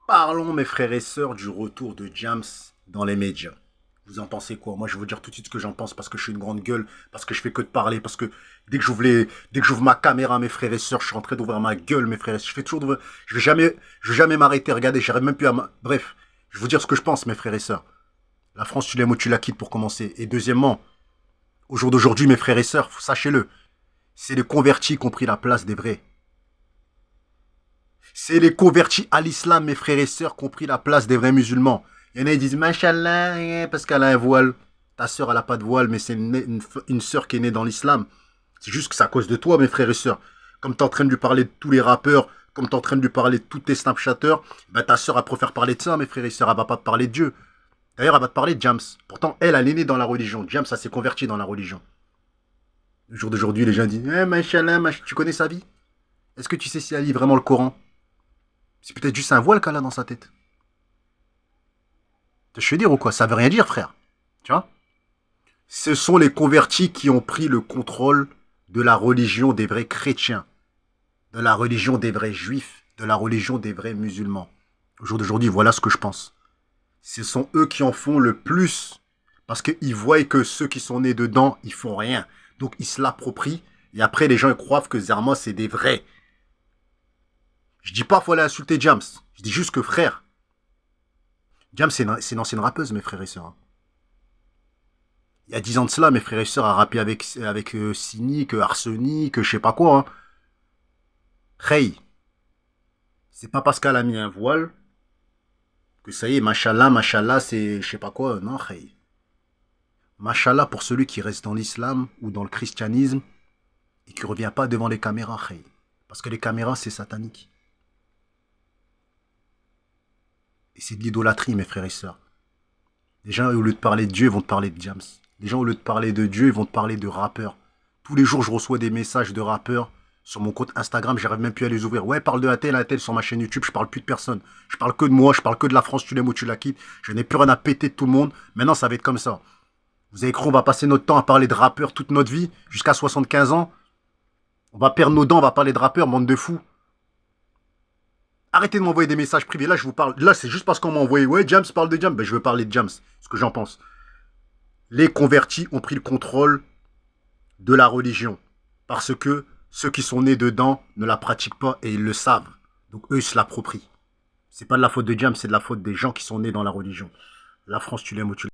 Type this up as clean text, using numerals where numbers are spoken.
Parlons, mes frères et sœurs, du retour de Jams dans les médias. Vous en pensez quoi? Moi, je vais vous dire tout de suite ce que j'en pense parce que je suis une grande gueule, parce que je fais que de parler, parce que dès que j'ouvre ma caméra, mes frères et sœurs, je suis en train d'ouvrir ma gueule, mes frères et sœurs. Je vais jamais m'arrêter. Regardez, j'arrive même plus à bref, je vais vous dire ce que je pense, mes frères et sœurs. La France, tu l'aimes ou tu la quittes pour commencer. Et deuxièmement, au jour d'aujourd'hui, mes frères et sœurs, sachez-le, c'est les convertis qui ont pris la place des vrais. C'est les convertis à l'islam, mes frères et sœurs, qui ont pris la place des vrais musulmans. Il y en a qui disent, Machallah, parce qu'elle a un voile. Ta sœur, elle n'a pas de voile, mais c'est une sœur qui est née dans l'islam. C'est juste que c'est à cause de toi, mes frères et sœurs. Comme tu es en train de lui parler de tous les rappeurs, comme tu es en train de lui parler de tous tes Snapchatters, ben ta sœur, elle préfère parler de ça, mes frères et sœurs. Elle va pas te parler de Dieu. D'ailleurs, elle va te parler de Jams. Pourtant, elle est née dans la religion. Jams, elle s'est convertie dans la religion. Le jour d'aujourd'hui, les gens disent, Machallah, tu connais sa vie? Est-ce que tu sais si elle lit vraiment le Coran? C'est peut-être juste un voile qu'elle a dans sa tête. Je veux dire ou quoi? Ça veut rien dire, frère. Tu vois? Ce sont les convertis qui ont pris le contrôle de la religion des vrais chrétiens, de la religion des vrais juifs, de la religion des vrais musulmans. Au jour d'aujourd'hui, voilà ce que je pense. Ce sont eux qui en font le plus, parce qu'ils voient que ceux qui sont nés dedans, ils font rien. Donc ils se l'approprient, et après les gens ils croient que Zerma c'est des vrais. Je dis pas qu'il faut aller insulter Jams, je dis juste que frère, Jam, c'est une ancienne rappeuse, mes frères et sœurs. Il y a 10 ans de cela, mes frères et sœurs, a rappé avec Cynic, Arsenic, je sais pas quoi. Hein. Hey, c'est pas parce qu'elle a mis un voile que ça y est, machallah, c'est je sais pas quoi. Non, hey. Machallah pour celui qui reste dans l'islam ou dans le christianisme et qui revient pas devant les caméras, hey. Parce que les caméras, c'est satanique. Et c'est de l'idolâtrie, mes frères et sœurs. Les gens, au lieu de parler de Dieu, ils vont te parler de Jams. Les gens, au lieu de parler de Dieu, ils vont te parler de rappeurs. Tous les jours, je reçois des messages de rappeurs sur mon compte Instagram. J'arrive même plus à les ouvrir. Ouais, parle de un tel sur ma chaîne YouTube. Je parle plus de personne. Je parle que de moi. Je parle que de la France. Tu l'aimes ou tu la quittes. Je n'ai plus rien à péter de tout le monde. Maintenant, ça va être comme ça. Vous avez cru, on va passer notre temps à parler de rappeurs toute notre vie, jusqu'à 75 ans. On va perdre nos dents, on va parler de rappeurs, bande de fous. Arrêtez de m'envoyer des messages privés. Là, je vous parle. Là, c'est juste parce qu'on m'a envoyé. Ouais, Jams parle de Jams. Ben, je veux parler de Jams. Ce que j'en pense. Les convertis ont pris le contrôle de la religion. Parce que ceux qui sont nés dedans ne la pratiquent pas et ils le savent. Donc eux, ils se l'approprient. C'est pas de la faute de Jam, c'est de la faute des gens qui sont nés dans la religion. La France, tu l'aimes ou tu l'aimes.